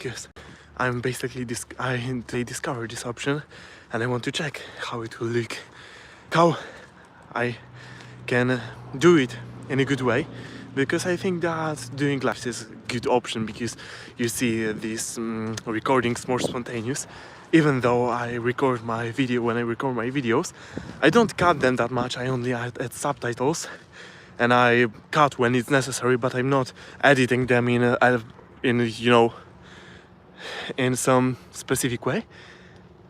because they discovered this option, and I want to check how it will look, how I can do it in a good way, because I think that doing live is a good option, because you see these recordings more spontaneous. Even though I record my video, when I record my videos, I don't cut them that much. I only add subtitles, and I cut when it's necessary, but I'm not editing them in some specific way.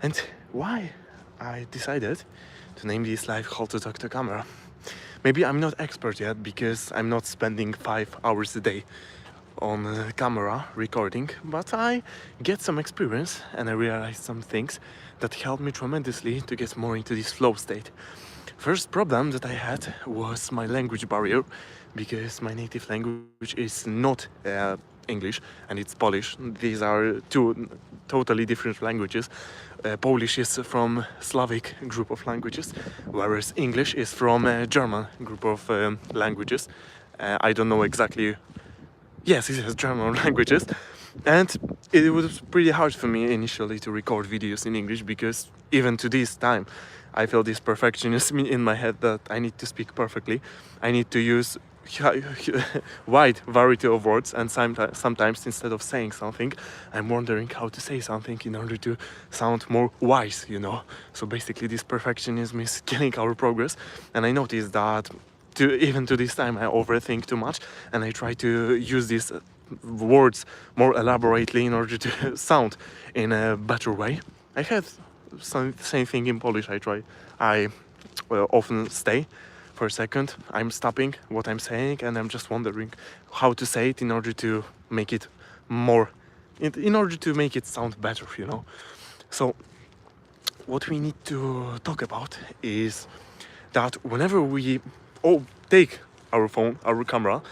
And why I decided to name this live How to Talk to Camera. Maybe I'm not expert yet, because I'm not spending 5 hours a day on camera recording, but I get some experience and I realized some things that helped me tremendously to get more into this flow state. First problem that I had was my language barrier, because my native language is not English and it's Polish. These are two totally different languages. Polish is from Slavic group of languages, whereas English is from a German group of languages. I don't know exactly. Yes, it has German languages, and it was pretty hard for me initially to record videos in English, because even to this time I feel this perfectionism in my head that I need to speak perfectly. I need to use wide variety of words, and sometimes instead of saying something, I'm wondering how to say something in order to sound more wise, So basically this perfectionism is killing our progress, and I noticed that even to this time I overthink too much, and I try to use these words more elaborately in order to sound in a better way. I had same thing in Polish. I often stay for a second, I'm stopping what I'm saying, and I'm just wondering how to say it in order to make it in order to make it sound better, So what we need to talk about is that whenever we take our phone, our camera,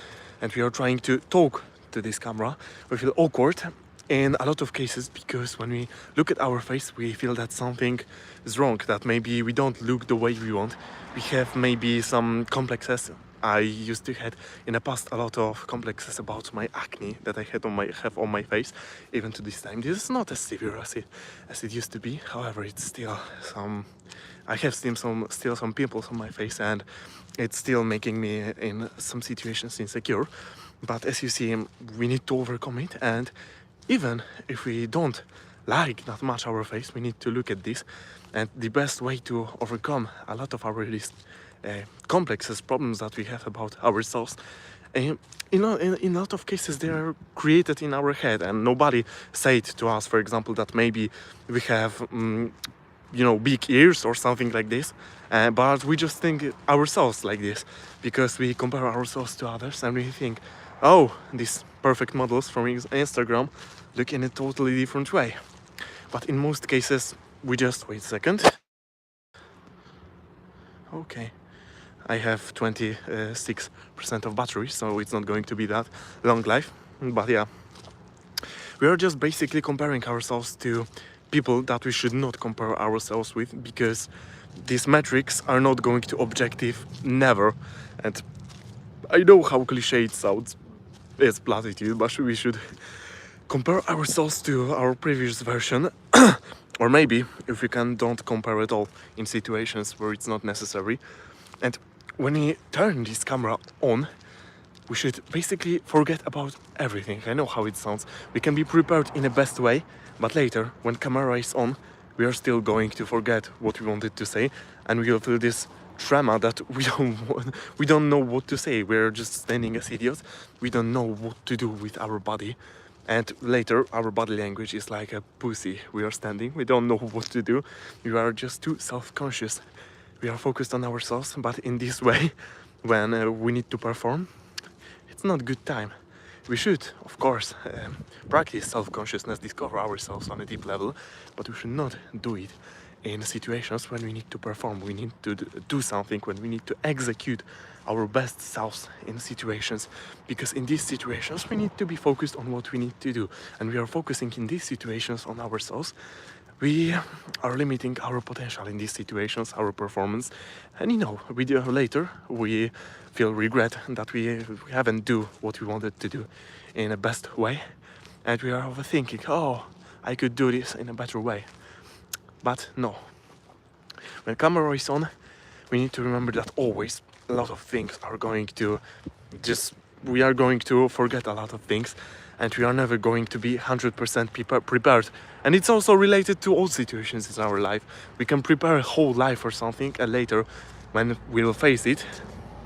and we are trying to talk to this camera, we feel awkward in a lot of cases, because when we look at our face, we feel that something is wrong, that maybe we don't look the way we want. We have maybe some complexes. I used to have in the past a lot of complexes about my acne that I have on my face. Even to this time, this is not as severe as it used to be. However, it's still I have still some pimples on my face, and it's still making me in some situations insecure. But as you see, we need to overcome it, and even if we don't like that much our face, we need to look at this. And the best way to overcome a lot of our complexes, problems that we have about ourselves, in a lot of cases they are created in our head, and nobody said to us, for example, that maybe we have big ears or something like this, but we just think ourselves like this, because we compare ourselves to others, and we think, oh, these perfect models from Instagram look in a totally different way. But in most cases, we just wait a second. Okay, I have 26% of battery, so it's not going to be that long life. But yeah, we are just basically comparing ourselves to people that we should not compare ourselves with, because these metrics are not going to objective, never. And I know how cliche it sounds, it's platitude, but we should compare ourselves to our previous version. Or maybe, if we can, don't compare at all in situations where it's not necessary. And when we turn this camera on, we should basically forget about everything. I know how it sounds. We can be prepared in the best way, but later, when camera is on, we are still going to forget what we wanted to say, and we will feel this trauma that we don't know what to say. We're just standing as idiots. We don't know what to do with our body. And later, our body language is like a pussy. We are standing, we don't know what to do. We are just too self-conscious. We are focused on ourselves, but in this way, when we need to perform, it's not a good time. We should, of course, practice self-consciousness, discover ourselves on a deep level, but we should not do it in situations when we need to perform, we need to do something, when we need to execute our best selves in situations. Because in these situations, we need to be focused on what we need to do. And we are focusing in these situations on ourselves. We are limiting our potential in these situations, our performance. And later we feel regret that we haven't do what we wanted to do in a best way. and we are overthinking, oh, I could do this in a better way. But no. When camera is on, we need to remember that always a lot of things are going to we are going to forget a lot of things, and we are never going to be 100% prepared. And it's also related to all situations in our life. We can prepare a whole life for something, and later, when we will face it,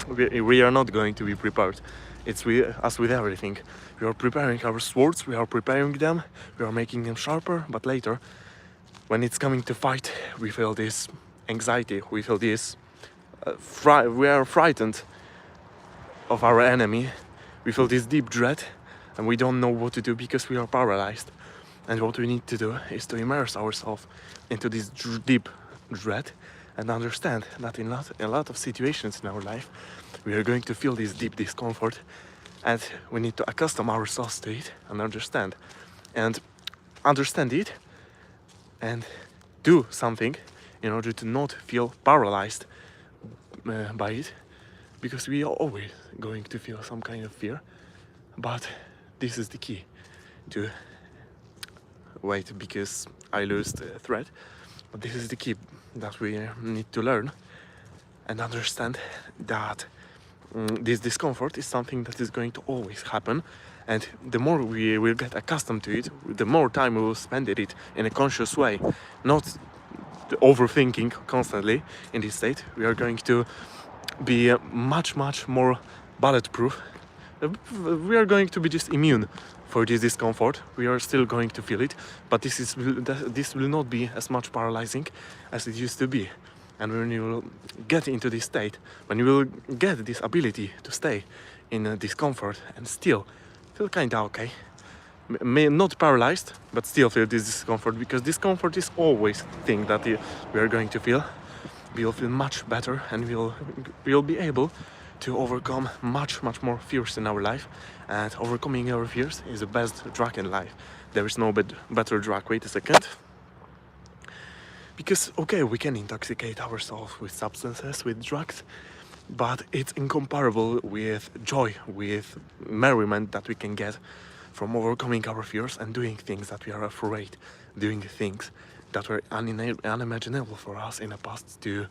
we are not going to be prepared. It's as with everything. We are preparing our swords, we are preparing them, we are making them sharper, but later, when it's coming to fight, we feel this anxiety, we feel this, we are frightened of our enemy, we feel this deep dread, and we don't know what to do because we are paralyzed. And what we need to do is to immerse ourselves into this deep dread and understand that in a lot of situations in our life, we are going to feel this deep discomfort, and we need to accustom ourselves to it and understand it and do something in order to not feel paralyzed by it, because we are always going to feel some kind of fear. But this is the key to wait, because I lose the thread. But this is the key that we need to learn and understand, that this discomfort is something that is going to always happen, and the more we will get accustomed to it, the more time we will spend it in a conscious way, not overthinking constantly. In this state, we are going to be much more bulletproof. We are going to be just immune for this discomfort. We are still going to feel it, but this will not be as much paralyzing as it used to be. And when you will get into this state, when you will get this ability to stay in discomfort and still feel kind of okay, may not paralyzed, but still feel this discomfort, because discomfort is always the thing that we are going to feel. We will feel much better, and we will be able to overcome much more fears in our life. And overcoming our fears is the best drug in life. There is no better drug. Wait a second. Because, okay, we can intoxicate ourselves with substances, with drugs, but it's incomparable with joy, with merriment that we can get from overcoming our fears and doing things that we are afraid, doing things that were unimaginable for us in the past to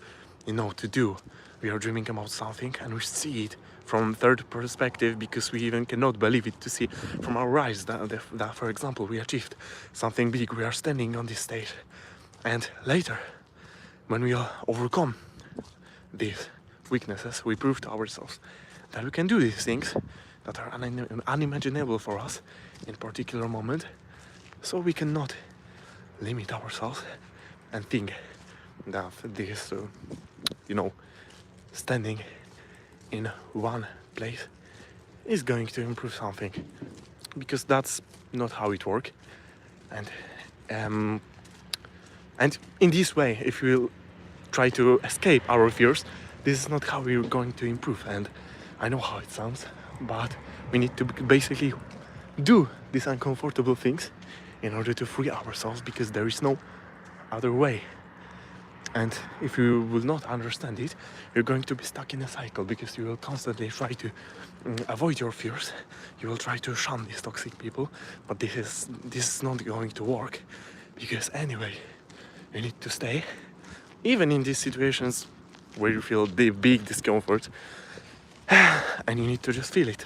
do. We are dreaming about something and we see it from third perspective, because we even cannot believe it to see from our eyes that for example, we achieved something big. We are standing on this stage. And later, when we overcome these weaknesses, we prove to ourselves that we can do these things that are unimaginable for us in a particular moment. So we cannot limit ourselves and think that this, standing in one place is going to improve something, because that's not how it works. And in this way, if we try to escape our fears, this is not how we're going to improve. And I know how it sounds, but we need to basically do these uncomfortable things in order to free ourselves, because there is no other way. And if you will not understand it, you're going to be stuck in a cycle, because you will constantly try to avoid your fears. You will try to shun these toxic people, but this is not going to work, because anyway, you need to stay, even in these situations where you feel the big discomfort, and you need to just feel it.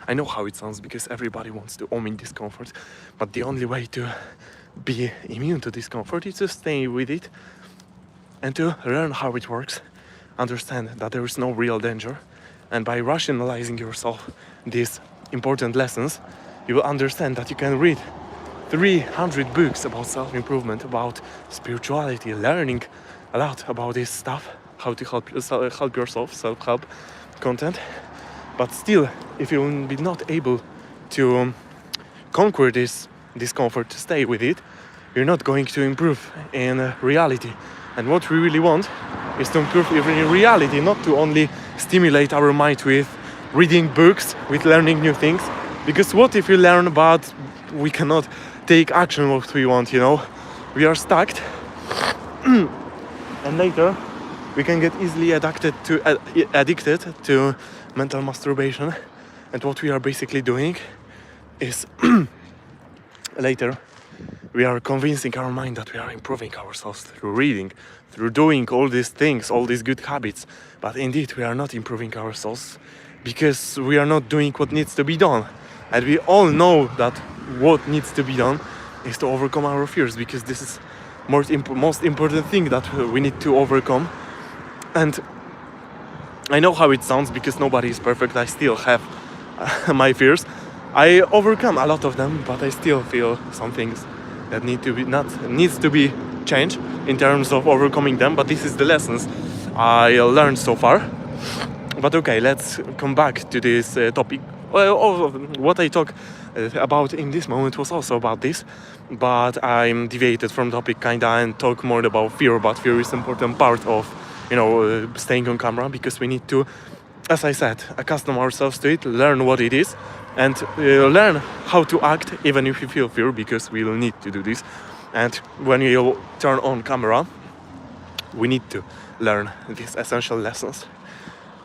I know how it sounds, because everybody wants to omit discomfort, but the only way to be immune to discomfort is to stay with it and to learn how it works, understand that there is no real danger, and by rationalizing yourself these important lessons, you will understand that you can read 300 books about self-improvement, about spirituality, learning a lot about this stuff, how to help yourself, self-help content. But still, if you will be not able to conquer this discomfort, to stay with it, you're not going to improve in reality. And what we really want is to improve in reality, not to only stimulate our mind with reading books, with learning new things. Because what if we learn but we cannot take action what we want, We are stuck. And later, we can get easily addicted to mental masturbation. And what we are basically doing is later we are convincing our mind that we are improving ourselves through reading, through doing all these things, all these good habits. But indeed, we are not improving ourselves because we are not doing what needs to be done. And we all know that what needs to be done is to overcome our fears, because this is most important thing that we need to overcome. And I know how it sounds, because nobody is perfect. I still have my fears. I overcome a lot of them, but I still feel some things that needs to be changed in terms of overcoming them. But this is the lessons I learned so far. But okay, let's come back to this topic. Well, what I talk about in this moment was also about this, but I'm deviated from topic kinda and talk more about fear. But fear is an important part of, staying on camera, because we need to, as I said, accustom ourselves to it, learn what it is, and learn how to act even if you feel fear, because we will need to do this. And when you turn on camera, we need to learn these essential lessons.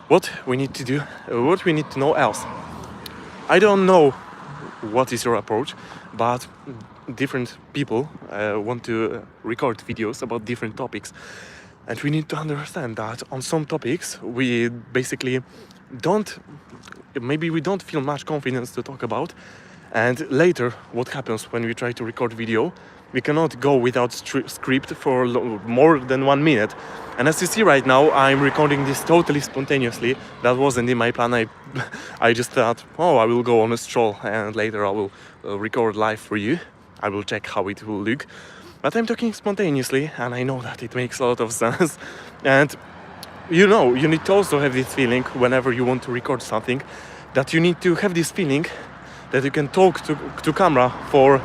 What we need to do, what we need to know else. I don't know what is your approach, but different people want to record videos about different topics. And we need to understand that on some topics we basically maybe we don't feel much confidence to talk about. And later, what happens when we try to record video, we cannot go without script for more than 1 minute. And as you see right now, I'm recording this totally spontaneously. That wasn't in my plan. I just thought, I will go on a stroll and later I will record live for you. I will check how it will look. But I'm talking spontaneously, and I know that it makes a lot of sense. And you need to also have this feeling whenever you want to record something, that you need to have this feeling that you can talk to camera for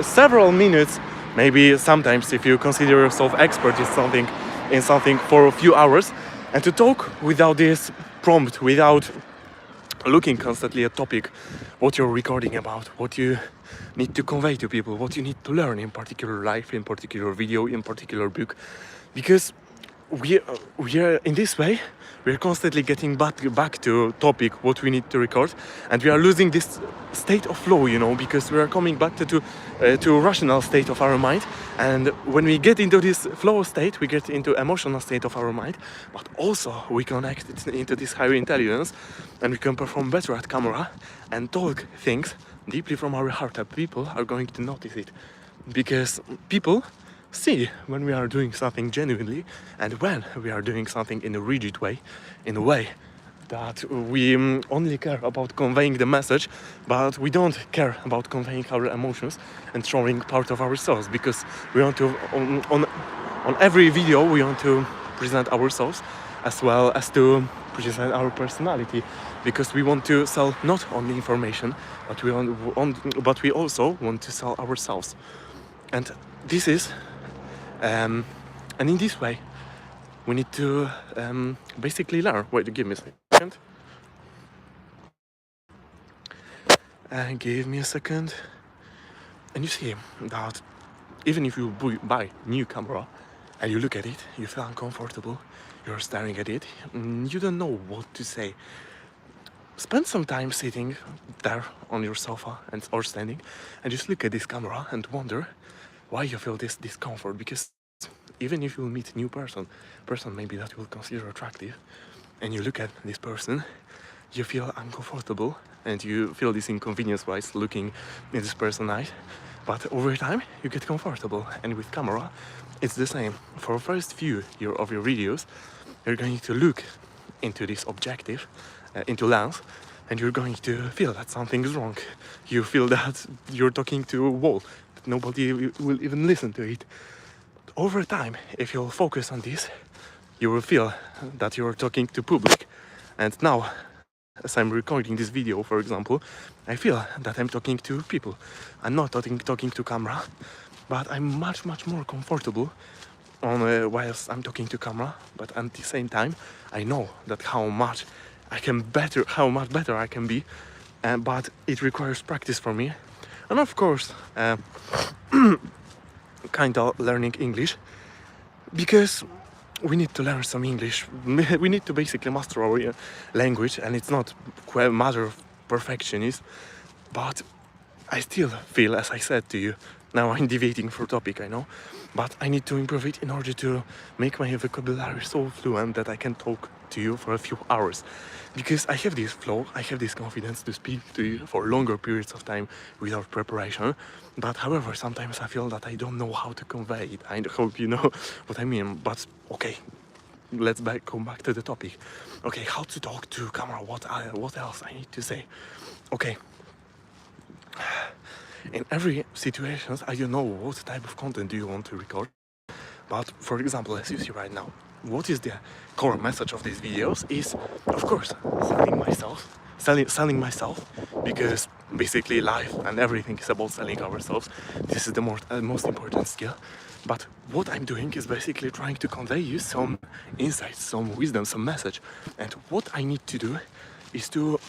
several minutes, maybe sometimes if you consider yourself expert in something for a few hours, and to talk without this prompt, without looking constantly at topic, what you're recording about, what you need to convey to people, what you need to learn in particular life, in particular video, in particular book. Because we are in this way, we are constantly getting back to topic, what we need to record, and we are losing this state of flow, because we are coming back to rational state of our mind. And when we get into this flow state, we get into emotional state of our mind, but also we connect it into this higher intelligence, and we can perform better at camera and talk things deeply from our heart, and people are going to notice it, because people see when we are doing something genuinely, and when we are doing something in a rigid way, in a way that we only care about conveying the message, but we don't care about conveying our emotions and showing part of ourselves, because we want to, on every video, we want to present ourselves as well as to present our personality, because we want to sell not only information, but we also want to sell ourselves. And this is and in this way we need to basically learn. Wait, give me a second. Give me a second. And you see that even if you buy new camera and you look at it, you feel uncomfortable, you're staring at it, you don't know what to say. Spend some time sitting there on your sofa or standing and just look at this camera and wonder why you feel this discomfort. Because even if you meet a new person maybe that you will consider attractive, and you look at this person, you feel uncomfortable and you feel this inconvenience while looking at this person's eyes. But over time you get comfortable, and with camera it's the same. For the first few of your videos, you're going to look into this objective, into lens, and you're going to feel that something is wrong. You feel that you're talking to a wall, that nobody will even listen to it. But over time, if you'll focus on this, you will feel that you're talking to public. And now, as I'm recording this video, for example, I feel that I'm talking to people. I'm not talking to camera, but I'm much more comfortable whilst I'm talking to camera. But at the same time, I know that how much better I can be, but it requires practice for me, and of course kind of learning English, because we need to learn some English. We need to basically master our language, and it's not a matter of perfectionism, but I still feel, as I said to you, now I'm deviating from topic, I know, but I need to improve it in order to make my vocabulary so fluent that I can talk to you for a few hours. Because I have this flow, I have this confidence to speak to you for longer periods of time without preparation. But however, sometimes I feel that I don't know how to convey it. I hope you know what I mean. But okay, let's go back to the topic. Okay, how to talk to camera? What else I need to say? Okay. In every situation, I don't know what type of content do you want to record. But for example, as you see right now, what is the core message of these videos is, of course, selling myself, because basically life and everything is about selling ourselves. This is the most important skill. But what I'm doing is basically trying to convey you some insights, some wisdom, some message. And what I need to do is to